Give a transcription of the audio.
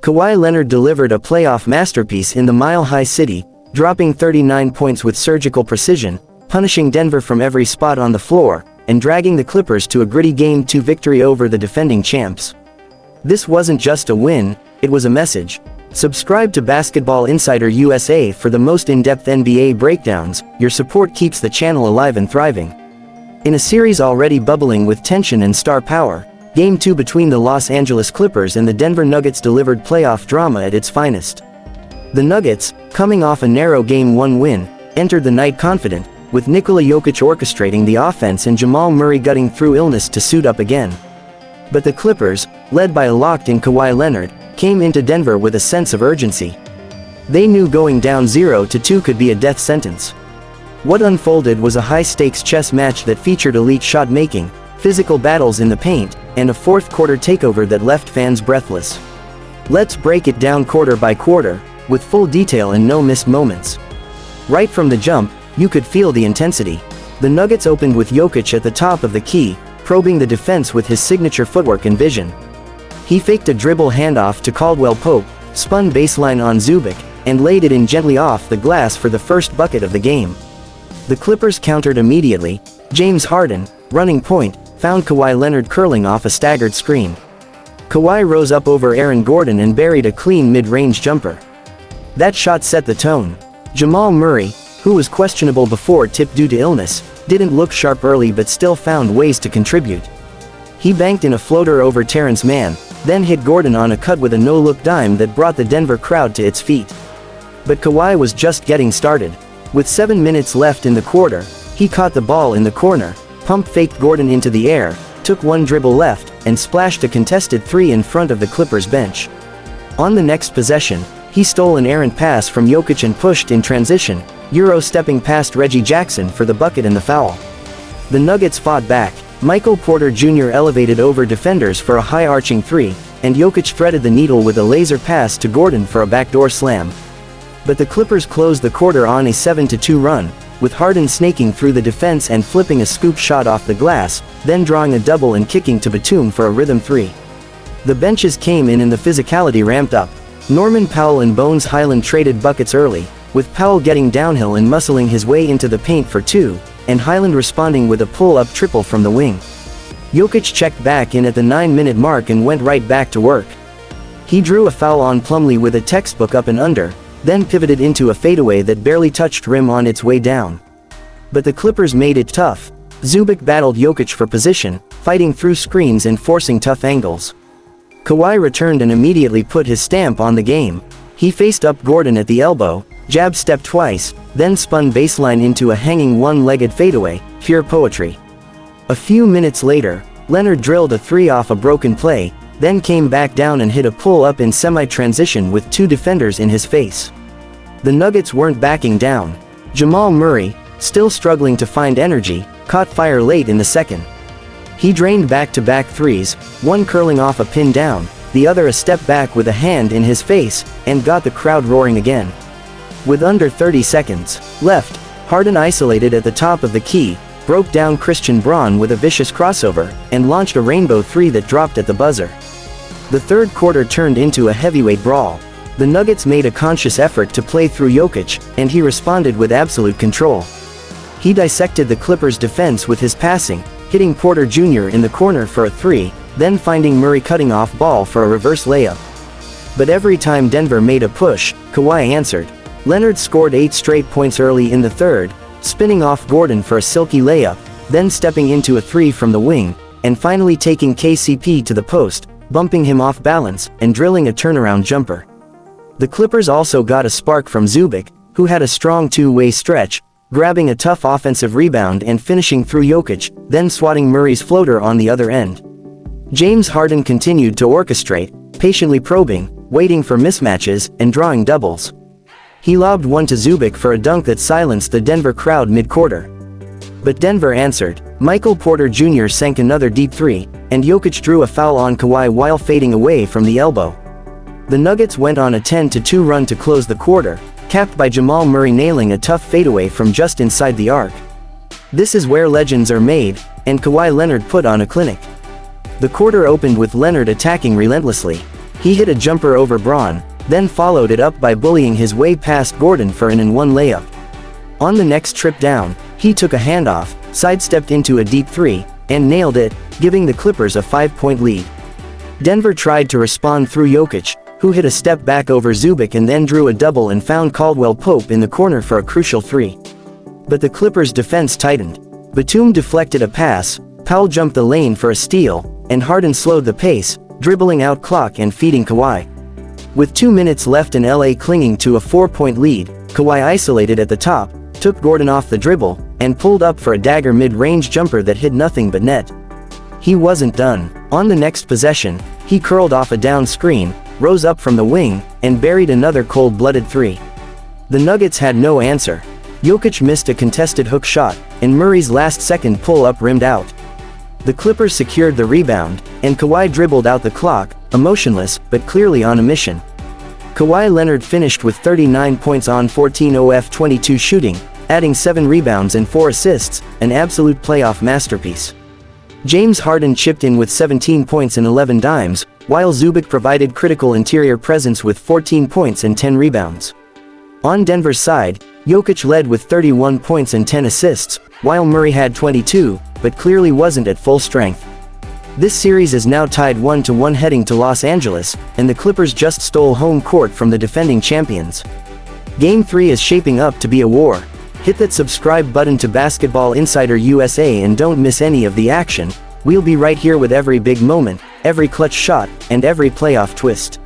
Kawhi Leonard delivered a playoff masterpiece in the Mile High City, dropping 39 points with surgical precision, punishing Denver from every spot on the floor, and dragging the Clippers to a gritty Game 2 victory over the defending champs. This wasn't just a win, it was a message. Subscribe to Basketball Insider USA for the most in-depth NBA breakdowns. Your support keeps the channel alive and thriving. In a series already bubbling with tension and star power, Game 2 between the Los Angeles Clippers and the Denver Nuggets delivered playoff drama at its finest. The Nuggets, coming off a narrow Game 1 win, entered the night confident, with Nikola Jokic orchestrating the offense and Jamal Murray gutting through illness to suit up again. But the Clippers, led by a locked-in Kawhi Leonard, came into Denver with a sense of urgency. They knew going down 0-2 could be a death sentence. What unfolded was a high-stakes chess match that featured elite shot-making, physical battles in the paint, and a fourth-quarter takeover that left fans breathless. Let's break it down quarter by quarter, with full detail and no missed moments. Right from the jump, you could feel the intensity. The Nuggets opened with Jokic at the top of the key, probing the defense with his signature footwork and vision. He faked a dribble handoff to Caldwell Pope, spun baseline on Zubac, and laid it in gently off the glass for the first bucket of the game. The Clippers countered immediately. James Harden, running point, found Kawhi Leonard curling off a staggered screen. Kawhi rose up over Aaron Gordon and buried a clean mid-range jumper. That shot set the tone. Jamal Murray, who was questionable before tip due to illness, didn't look sharp early but still found ways to contribute. He banked in a floater over Terrence Mann, then hit Gordon on a cut with a no-look dime that brought the Denver crowd to its feet. But Kawhi was just getting started. With 7 minutes left in the quarter, he caught the ball in the corner, pump-faked Gordon into the air, took one dribble left, and splashed a contested three in front of the Clippers bench. On the next possession, he stole an errant pass from Jokic and pushed in transition, Euro-stepping past Reggie Jackson for the bucket and the foul. The Nuggets fought back. Michael Porter Jr. elevated over defenders for a high-arching three, and Jokic threaded the needle with a laser pass to Gordon for a backdoor slam. But the Clippers closed the quarter on a 7-2 run, with Harden snaking through the defense and flipping a scoop shot off the glass, then drawing a double and kicking to Batum for a rhythm three. The benches came in and the physicality ramped up. Norman Powell and Bones Highland traded buckets early, with Powell getting downhill and muscling his way into the paint for two, and Highland responding with a pull-up triple from the wing. Jokic checked back in at the 9-minute mark and went right back to work. He drew a foul on Plumlee with a textbook up and under, then pivoted into a fadeaway that barely touched rim on its way down. But the Clippers made it tough. Zubac battled Jokic for position, fighting through screens and forcing tough angles. Kawhi returned and immediately put his stamp on the game. He faced up Gordon at the elbow, jab-stepped twice, then spun baseline into a hanging one-legged fadeaway, pure poetry. A few minutes later, Leonard drilled a three off a broken play, then came back down and hit a pull-up in semi-transition with two defenders in his face. The Nuggets weren't backing down. Jamal Murray, still struggling to find energy, caught fire late in the second. He drained back-to-back threes, one curling off a pin down, the other a step back with a hand in his face, and got the crowd roaring again. With under 30 seconds left, Harden isolated at the top of the key, broke down Christian Braun with a vicious crossover, and launched a rainbow three that dropped at the buzzer. The third quarter turned into a heavyweight brawl. The Nuggets made a conscious effort to play through Jokic, and he responded with absolute control. He dissected the Clippers' defense with his passing, hitting Porter Jr. in the corner for a three, then finding Murray cutting off ball for a reverse layup. But every time Denver made a push, Kawhi answered. Leonard scored 8 straight points early in the third, spinning off Gordon for a silky layup, then stepping into a three from the wing, and finally taking KCP to the post, bumping him off balance, and drilling a turnaround jumper. The Clippers also got a spark from Zubac, who had a strong two-way stretch, grabbing a tough offensive rebound and finishing through Jokic, then swatting Murray's floater on the other end. James Harden continued to orchestrate, patiently probing, waiting for mismatches, and drawing doubles. He lobbed one to Zubac for a dunk that silenced the Denver crowd mid-quarter. But Denver answered. Michael Porter Jr. sank another deep three, and Jokic drew a foul on Kawhi while fading away from the elbow. The Nuggets went on a 10-2 run to close the quarter, capped by Jamal Murray nailing a tough fadeaway from just inside the arc. This is where legends are made, and Kawhi Leonard put on a clinic. The quarter opened with Leonard attacking relentlessly. He hit a jumper over Braun, then followed it up by bullying his way past Gordon for an and-one layup. On the next trip down, he took a handoff, sidestepped into a deep three, and nailed it, giving the Clippers a 5-point lead. Denver tried to respond through Jokic, who hit a step back over Zubac and then drew a double and found Caldwell Pope in the corner for a crucial three. But the Clippers' defense tightened. Batum deflected a pass, Powell jumped the lane for a steal, and Harden slowed the pace, dribbling out clock and feeding Kawhi. With 2 minutes left and LA clinging to a 4-point lead, Kawhi isolated at the top, took Gordon off the dribble, and pulled up for a dagger mid-range jumper that hit nothing but net. He wasn't done. On the next possession, he curled off a down screen, rose up from the wing, and buried another cold-blooded three. The Nuggets had no answer. Jokic missed a contested hook shot, and Murray's last-second pull-up rimmed out. The Clippers secured the rebound, and Kawhi dribbled out the clock, emotionless but clearly on a mission. Kawhi Leonard finished with 39 points on 14 of 22 shooting, adding 7 rebounds and 4 assists, an absolute playoff masterpiece. James Harden chipped in with 17 points and 11 dimes, while Zubac provided critical interior presence with 14 points and 10 rebounds. On Denver's side, Jokic led with 31 points and 10 assists, while Murray had 22, but clearly wasn't at full strength. This series is now tied 1-1 heading to Los Angeles, and the Clippers just stole home court from the defending champions. Game 3 is shaping up to be a war. Hit that subscribe button to Basketball Insider USA and don't miss any of the action. We'll be right here with every big moment, every clutch shot, and every playoff twist.